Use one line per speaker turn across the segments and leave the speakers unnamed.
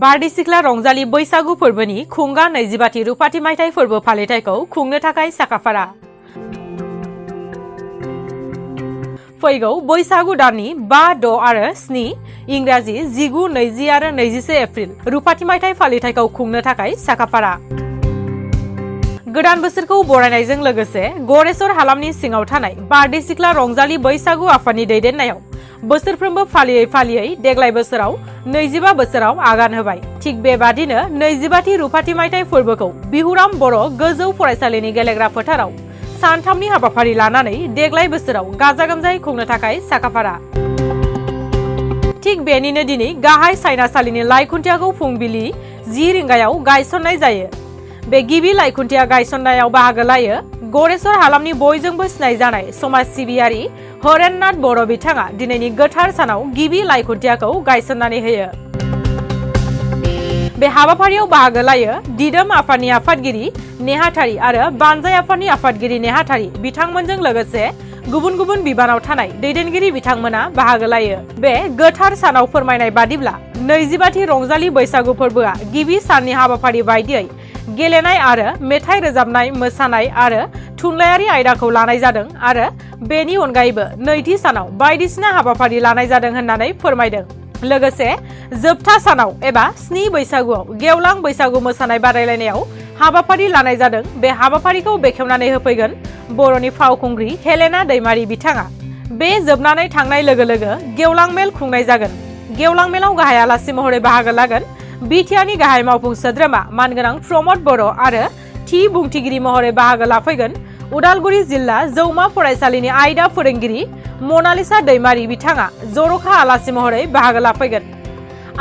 बारदै सिख्ला रंजालि बैसागु फोरबोनि खुंगा 25थि रुपाथि मायथाइ फोरबो फालिथायखौ खुंनो थाखाय साखाफारा। फैगौ बैसागु दाननि 5, 6 आरो 7 इंराजि 19, 20 आरो 21 एप्रिल रुपाथि मायथाइ फालिथायखौ खुंनो थाखाय साखाफारा। गोदान बोसोरखौ बरायनायजों लोगोसे गरेस्वर हालामनि सिङाव थानाय बारदै सिख्ला रंजालि बैसागु आफादनि दैदेननायाव बोसोरफ्रोमबो फालियै फालियै देग्लाय बोसोराव 25 बोसोराव आगान होबाय। थिग बेबादिनो 25थि रुपाथि मायथाइ फोरबोखौ बिहुराम बर' गोजौ फरायसालिनि गेलेग्रा फोथाराव सानथामनि हाबाफारि लानानै देग्लाय बोसोराव गाजा गोमजायै खुंनो थाखाय साखाफारा। थिग बेनिनो दिनै गाहाय सायनासालिनि लाइखुन्थियाखौ फुंबिलि 10 रिंगायाव गायसननाय जायो। बे गिबि लाइखुन्थिया गायसननायाव बाहागो लायो गरेस्वर हालामनि बयजोंबो सिनायजानाय समाज सिबियारि हरेननाथ बर' बिथाङा दिनैनि गोथार सानाव गिबि लाइखुन्थियाखौ गायसननानै होयो। बे हाबाफारियाव बाहागो लायो दिदोम आफादनि आफादगिरि नेहाथारि आरो बानजाय आफादनि आफादगिरि नेहाथारि बिथांमोनजों लोगोसे गुबुन गुबुन बिबानाव थानाय दैदेनगिरि बिथांमोना बाहागो लायो। बे गोथार सानाव फोरमायनाय बादिब्ला 25थि रंजालि बैसागु फोरबोआ गिबि साननि हाबाफारि बायदियै गेलेनाय आरो मेथाइ रोजाबनाय, मोसानाय आरो थुनलाइयारि आयदाखौ लानाय जादों आरो बेनि अनगायैबो नैथि सानाव बायदिसिना हाबाफारि लानाय जादों होननानै फोरमायदों। लोगोसे जोबथा सानाव एबा 7 बैसागुआव गेवलां बैसागु मोसानाय बादायलायनायाव हाबाफारि लानाय जादों। बे हाबाफारिखौ बेखेवनानै होफैगोन बर'नि फावखुंग्रि हेलेना दैमारि बिथाङा। बे जोबनानै थांनाय लोगो लोगो गेवलां मेल खुंनाय जागोन। गेवलां मेलाव गाहाय आलासि महरै बाहागो लागोन बिटिआरनि गाहाय मावफुं सोद्रोमा मानगोनां प्रमद बर' आरो थि बुंथिगिरि महरै बाहागो लाफैगोन उदालगुरि जिल्ला जौमा फरायसालिनि आयदा फोरोंगिरि मनालिसा दैमारि बिथाङा जर'खा आलासि महरै बाहागो लाफैगोन।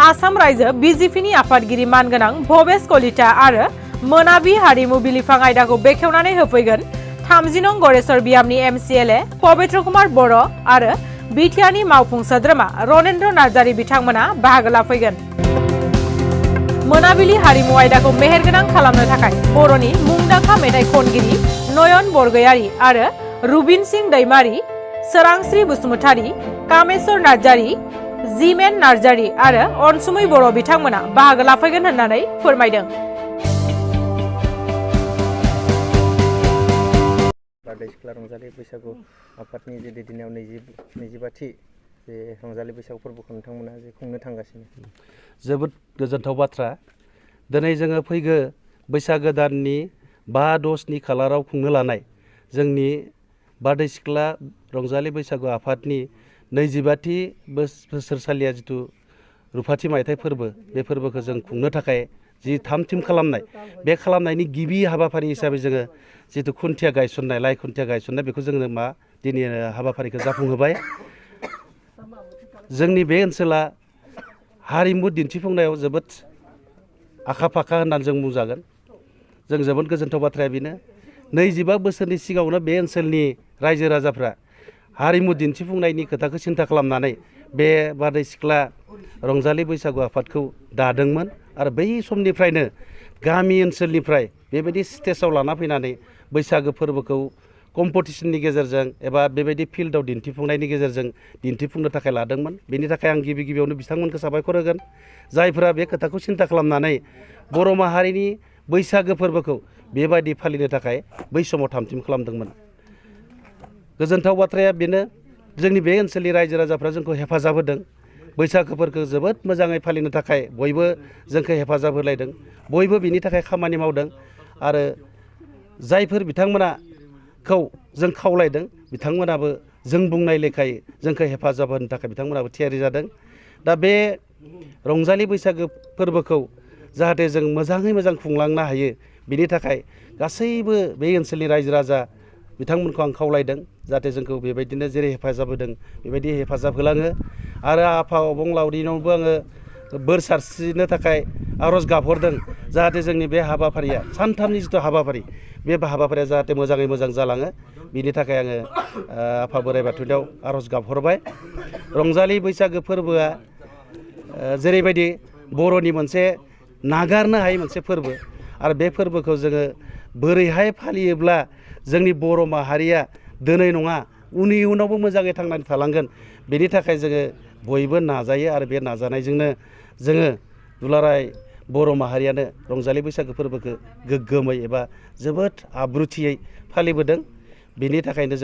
आसाम रायजो बिजेपिनि आफादगिरि मानगोनां भबेश कलिता आरो मोनाबि हारिमु बिलिफां आयदाखौ बेखेवनानै होफैगोन 30 नं गरेस्वर बियामनि MCLA पबित्र कुमार बर' आरो बिटिआरनि मावफुं सोद्रोमा रनेन्द्र नार्जारि बिथांमोना बाहागो लाफैगोन। मोनाबिलि हारिमु आयदाखौ मेहेरगोनां खालामनो थाखाय बर'नि मुंदांखा मेथाइ खनगिरि नयन बरगयारी आरो रुबिन सिंह दैमारि, सोरांस्रि बसुमतारी, कामेश्वर नार्जारि, जिमेन नार्जारि आरो अनसुमै बर' बिथांमोना बाहागो लाफैगोन होननानै फोरमायदों।
बारदै सिख्ला रंजालि बैसागु आफादनि जे दैदेननायाव 25थि जे रंजालि बैसागु फोरबोखौ नोंथांमोना जे खुंनो थांगासिनो।
जोबोद गोजोनथाव बाथ्रा। दिनै जोङो फैगौ बैसागो दाननि 5, 6, 7 खालाराव खुंनो लानाय जोंनि बारदै सिख्ला रंजालि बैसागु आफादनि 25थि बोसोरसालिया जिथु रुपाथि मायथाइ फोरबो, बे फोरबोखौ जों खुंनो थाखाय जि थाम-थिम खालामनाय, बे खालामनायनि गिबि हाबाफारि हिसाबै जोङो जिथु खुन्थिया गायसननाय, लाइ खुन्थिया गायसननाय, बेखौ जोङो दिनै हाबाफारिखौ जाफुंहोबाय। जोंनि बे ओनसोला हारिमु दिन्थिफुंनायाव जोबोद आखा-फाखा होननानै जों बुंजागोन। जों जोबोद गोजोनथाव बाथ्राया बेनो 25 बोसोरनि सिगाङावनो बे ओनसोलनि रायजो राजाफ्रा हारिमु दिन्थिफुंनायनि खोथाखौ सिन्था खालामनानै बे बारदै सिख्ला रंजालि बैसागु आफादखौ दादोंमोन आरो बै समनिफ्रायनो गामि ओनसोलनिफ्राय बेबायदि स्टेजाव लाना फैनानै बैसागो फोरबोखौ कम्पिटिसननि गेजेरजों एबा बेबायदि फिल्डआव दिन्थिफुंनायनि गेजेरजों दिन्थिफुंनो थाखाय लादोंमोन। बेनि थाखाय आं गिबियावनो बिथांमोनखौ साबायखर होगोन, जायफोरा बे खोथाखौ सिन्था खालामनानै बर' माहारिनि बैसागो फोरबोखौ बेबायदि फालिनो थाखाय बै समाव थाम-थिम खालामदोंमोन। गोजोनथाव बाथ्राया बेनो, जोंनि बे ओनसोलनि रायजो राजाफ्रा जोंखौ हेफाजाब होदों। बैसागोफोरखौ जोबोद मोजाङै फालिनो थाखाय बयबो जोंखौ हेफाजाब होलायदों, बयबो बिनि थाखाय खामानि मावदों आरो जायफोर बिथांमोनाखौ जों खावलायदों बिथांमोनाबो जों बुंनाय लेखायै जोंखौ हेफाजाब होनो थाखाय बिथांमोनाबो थियारि जादों। दा बे रंजालि बैसागो फोरबोखौ जाहाथे जों मोजाङै मोजां खुंलांनो हायो, बिनि थाखाय गासैबो बे ओनसोलनि रायजो राजा बिथांमोनखौ आं खावलायदों जाहाथे जोंखौ बेबायदिनो जेरै हेफाजाब होदों बेबायदि हेफाजाब होलाङो आरो आफा अबंलावरिनावबो आङो बोर सारस्रिनो थाखाय आर'ज गाबहरदों जाहाथे जोंनि बे हाबाफारिया सानथामनि जिथु हाबाफारि, बे हाबाफारिया जाहाथे मोजाङै मोजां जालाङो, बिनि थाखाय आङो आफा बोराइ बाथौनियाव आर'ज गाबहरबाय। रंजालि बैसागो फोरबोआ जेरैबायदि बर'नि मोनसे नागारनो हायै मोनसे फोरबो आरो बे फोरबोखौ जोङो बोरैहाय फालियोब्ला जोंनि बर' माहारिया दिनै नङा उनावबो मोजाङै थांनानै थालांगोन, बेनि थाखाय जोङो बयबो नाजायो आरो बे नाजानायजोंनो जोङो दुलाराय बर' माहारियानो रंजालि बैसागो फोरबोखौ गोग्गोमै एबा जोबोद आब्रुथियै फालिबोदों। बेनि थाखायनो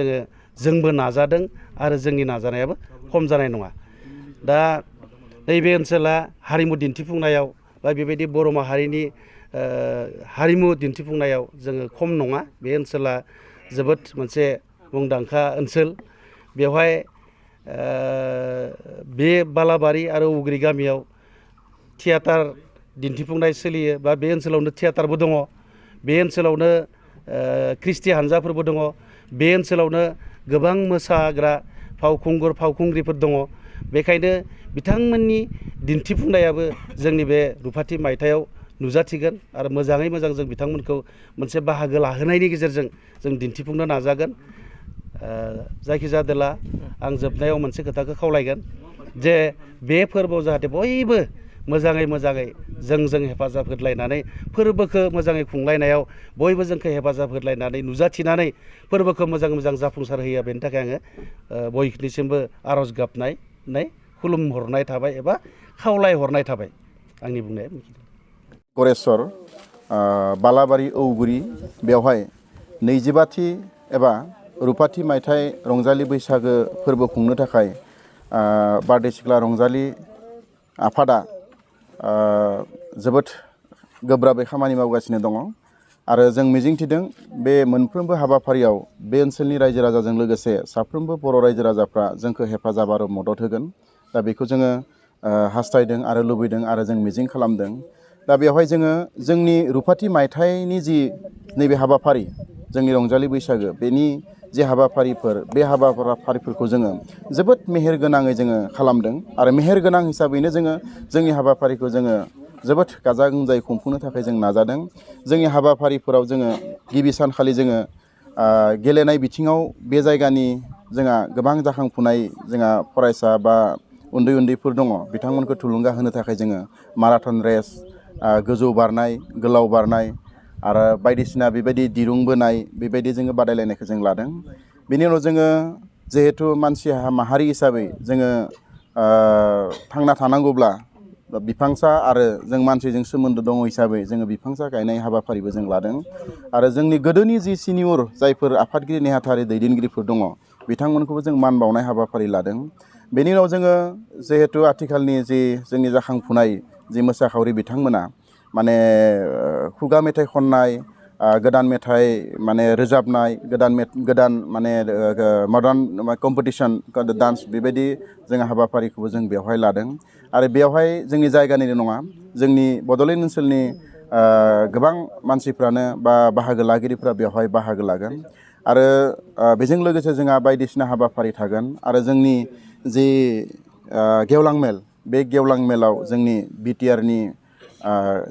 जोंबो नाजादों आरो जोंनि नाजानायाबो खम जानाय नङा। दा नैबे ओनसोला हारिमु दिन्थिफुंनायाव बा बेबायदि बर' माहारिनि हारिमु दिन्थिफुंनायाव जोङो खम नङा। बे ओनसोला जोबोद मोनसे मुंदांखा ओनसोल। बेवहाय बे बालाबारि आरो उग्रि गामियाव थियाटार दिन्थिफुंनाय सोलियो बा बे ओनसोलावनो थियाटारबो दङ। बे ओनसोलावनो ख्रिस्टि हान्जाफोरबो दङ। बे ओनसोलावनो गोबां मोसाग्रा फावखुंगुर फावखुंग्रिफोर दङ। बेखायनो बिथांमोननि दिन्थिफुंनायाबो जोंनि बे रुपाथि मायथाइयाव नुजाथिगोन आरो मोजाङै मोजां जों बिथांमोनखौ मोनसे बाहागो लाहोनायनि गेजेरजों जों दिन्थिफुंनो नाजागोन। जायखिजादोला आं जोबनायाव मोनसे खोथाखौ खावलायगोन जे बे फोरबोआव जाहाथे बयबो मोजाङै जों हेफाजाब होलायनानै फोरबोखौ मोजाङै खुंलायनायाव बयबो जोंखौ हेफाजाब होलायनानै नुजाथिनानै फोरबोखौ मोजां जाफुंसार होयो। बेनि थाखाय आङो बयनिसिमबो आर'ज गाबनाय खुलुमहरनाय थाबाय एबा खावलायहरनाय थाबाय। आंनि बुंनाया
गरेस्वर बालाबारि औगुरि बेवहाय 25थि एबा रुपाथि मायथाइ रंजालि बैसागो फोरबो खुंनो थाखाय बारदै सिख्ला रंजालि आफादा जोबोद गोब्राबै खामानि मावगासिनो दङ आरो जों मिजिंथिदों बे मोनफ्रोमबो हाबाफारियाव बे ओनसोलनि रायजो राजाजों लोगोसे साफ्रोमबो बर' रायजो राजाफ्रा जोंखौ हेफाजाब आरो मदद होगोन। दा बेखौ जोङो हास्थायदों आरो लुबैदों आरो जों मिजिं खालामदों। दा बेवहाय जोङो जोंनि रुपाथि मायथाइनि जि नैबे हाबाफारि जोंनि रंजालि बैसागो बेनि जे हाबाफारिफोर बे हाबाफारिफोरखौ जोङो जोबोद मेहेर गोनाङै जोङो खालामदों आरो मेहेर गोनां हिसाबैनो जोङो जोंनि हाबाफारिखौ जोङो जोबोद गाजा गोमजायै खुंफुंनो थाखाय जों नाजादों। जोंनि हाबाफारिफोराव जोङो गिबि सानखालि जोङो गेलेनाय बिथिङाव बे जायगानि जोंहा गोबां जाखांफुनाय जोंहा फरायसा बा उन्दैफोर दङ। बिथांमोनखौ थुलुंगा होनो थाखाय जोङो माराथन रेस, गोजौ बारनाय, गोलाव बारनाय आरो बायदिसिना बेबायदि दिरुं बोनाय बेबायदि जोङो बादायलायनायखौ जों लादों। बेनि उनाव जोङो जिहेथु मानसि माहारि हिसाबै जोङो थांना थानांगौब्ला बिफांसा आरो जों मानसिजों सोमोन्दो दङ हिसाबै जोङो बिफांसा गायनाय हाबाफारिबो जों लादों आरो जोंनि गोदोनि जि सिनियर जायफोर आफादगिरि नेहाथारि दैदेनगिरिफोर दङ बिथांमोनखौबो जों मान बावनाय हाबाफारि लादों। बेनि उनाव जोङो जिहेथु आथिखालनि जि जोंनि जाखांफुनाय जि मोसाखावरि बिथांमोना माने खुगा मेथाइ खननाय, गोदान मेथाइ माने रोजाबनाय, गोदान माने मडार्न कम्पिटिसन डान्स बेबायदि जोङो हाबाफारिखौबो जों बेवहाय लादों आरो बेवहाय जोंनि जायगानिल' नङा जोंनि बड'लेण्ड ओनसोलनि गोबां मानसिफ्रानो बा बाहागो लागिरिफ्रा बेवहाय बाहागो लागोन आरो बेजों लोगोसे जोंहा बायदिसिना हाबाफारि थागोन आरो जोंनि जि गेवलां मेल बे गेवलां मेलाव जोंनि बिटिआरनि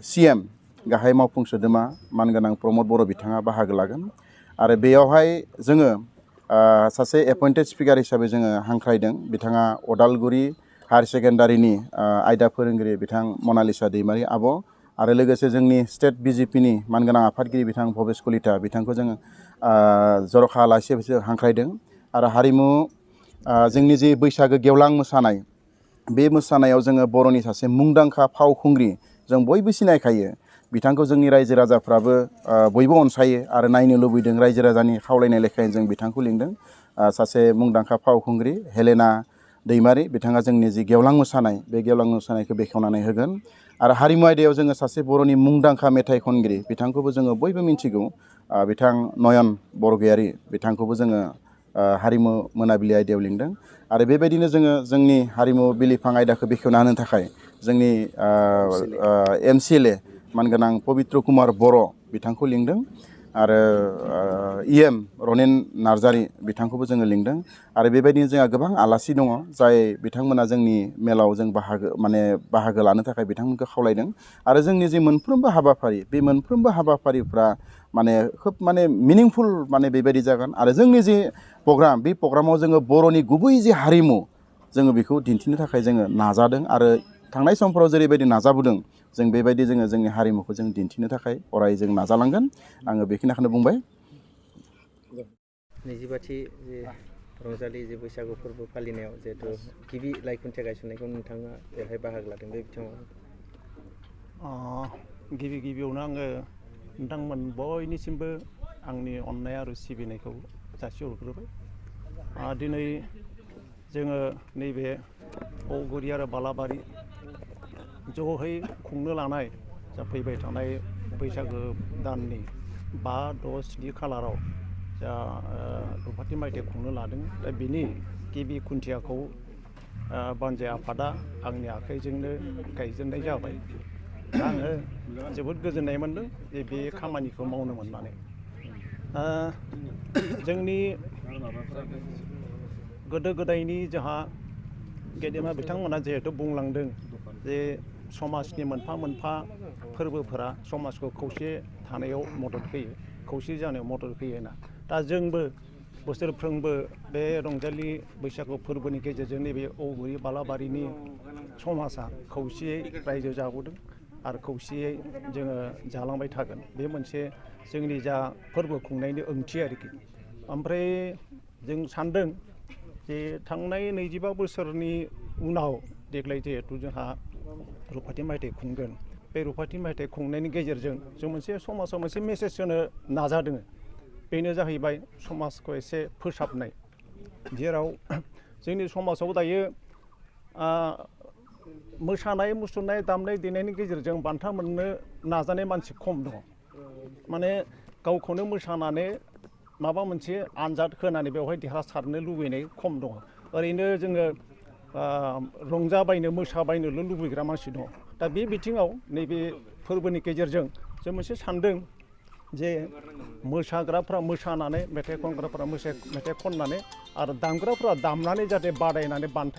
CM गाहाय मावफुं सोद्रोमा मानगोनां प्रमद बर' बिथाङा बाहागो लागोन आरो बेयावहाय जोङो सासे एपइन्टेड स्पिकार हिसाबै जोङो हांख्रायदों। बिथाङा अदालगुरि हायार सेकेन्डारिनि आयदा फोरोंगिरि बिथां मनालिसा दैमारि आब' आरो लोगोसे जोंनि स्टेट BJPनि मानगोनां आफादगिरि बिथां भबेस कलिता बिथांखौ जोङो जर'खा आलासि हांख्रायदों आरो हारिमु जोंनि जि बैसागो गेवलां मोसानाय बे मोसानायाव जोङो बर'नि सासे मुंदांखा फावखुंग्रि जों बयबो सिनायखायो बिथांखौ जोंनि रायजो राजाफ्राबो बयबो अनसायो आरो नायनो लुबैदों। रायजो राजानि खावलायनाय लेखायै जों बिथांखौ लिंदों। सासे मुंदांखा फावखुंग्रि हेलेना दैमारि बिथाङा जोंनि जि गेवलां मोसानाय बे गेवलां मोसानायखौ बेखेवनानै होगोन आरो हारिमु आयदायाव जोङो सासे बर'नि मुंदांखा मेथाइ खनगिरि बिथांखौबो जोङो बयबो मिन्थिगौ बिथां नयन बरगयारि बिथांखौबो जोङो हारिमु मोनाबिलि आयदायाव लिंदों आरो बेबायदिनो जोङो जोंनि हारिमु बिलिफां आयदाखौ बेखेवना होनो थाखाय जोंनि MCLA मानगोनां पबित्र कुमार बर' बिथांखौ लिंदों आरो EM रनेन नार्जारि बिथांखौबो जोङो लिंदों आरो बेबायदिनो जोंहा गोबां आलासि दङ जाय बिथांमोना जोंनि मेलाव जों बाहागो लानो थाखाय बिथांमोनखौ खावलायदों आरो जोंनि जे मोनफ्रोमबो हाबाफारि बे मोनफ्रोमबो हाबाफारिफ्रा माने खोब माने मिनिंफुल माने बेबायदि जागोन आरो जोंनि जे प्रग्राम बे प्रग्रामाव जोङो बर'नि गुबै जे हारिमु जोङो बेखौ दिन्थिनो थाखाय जोङो नाजादों आरो थांनाय समफोराव जेरैबायदि नाजाबोदों जों बेबायदि जोङो जोंनि हारिमुखौ जों दिन्थिनो थाखाय अराय जों नाजालांगोन। आङो बेखिनिखौनो बुंबाय।
25थि जे रंजालि जे बैसागु फोरबो फालिनायाव जिहेथु गिबि लाइखुन्थिया गायसननायखौ नोंथाङा बेवहाय बाहागो लादों बे बिथिङाव
गिबि गिबियावनो आङो नोंथांमोन बयनिसिमबो आंनि अननाय आरो सिबिनायखौ जासिहरग्रोबाय। दिनै जोङो नैबे औगुरि आरो बालाबारि ज'है खुंनो लानाय जा फैबाय थानाय बैसागो दाननि 5, 6, 7 खालाराव जा रुपाथि माइथाइ खुंनो लादों। दा बिनि गिबि खुन्थियाखौ बानजाय आफादा आंनि आखाइजोंनो गायजेननाय जाबाय। आङो जोबोद गोजोननाय मोन्दों जे बे खामानिखौ मावनो मोननानै। जोंनि गोदो गोदायनि जोंहा गेदेमा बिथांमोना जिहेतु बुंलांदों जे समाजनि मोनफा मोनफा फोरबोफोरा समाजखौ खौसे थानायाव मदद होयो, खौसे जानायाव मदद होयो होनना। दा जोंबो बोसोरफ्रोमबो बे रंजालि बैसागु फोरबोनि गेजेरजों नैबे औगुरि बालाबारिनि समाजा खौसेयै रायजो जाबोदों आरो खौसेयै जोङो जालांबाय थागोन। बे मोनसे जोंनि जा फोरबो खुंनायनि ओंथि आरोखि। ओमफ्राय जों सानदों जे थांनाय 25 बोसोरनि उनाव देग्लाय जिहेतु जोंहा रुपाथि माइथाइ खुंगोन। बे रुपाथि माइथाइ खुंनायनि गेजेरजों जों मोनसे समाजाव मोनसे मेसेज होनो नाजादों। बेनो जाहैबाय समाजखौ एसे फोसाबनाय, जेराव जोंनि समाजाव दायो मोसानाय मुसुरनाय दामनाय देनायनि गेजेरजों बान्था मोननो नाजानाय मानसि खम दङ। माने गावखौनो मोसानानै माबा मोनसे आनजाद होनानै बेवहाय देरहासारनो लुबैनाय खम दङ। ओरैनो जोङो रंजाबायनो मोसाबायनोल' लुबैग्रा मानसि दङ। दा बे बिथिङाव नैबे फोरबोनि गेजेरजों जों मोनसे सानदों जे मोसाग्राफ्रा मोसानानै, मेथाइ खनग्राफ्रा मेथाइ खननानै आरो दामग्राफ्रा दामनानै जाहाथे बादायनानै बान्था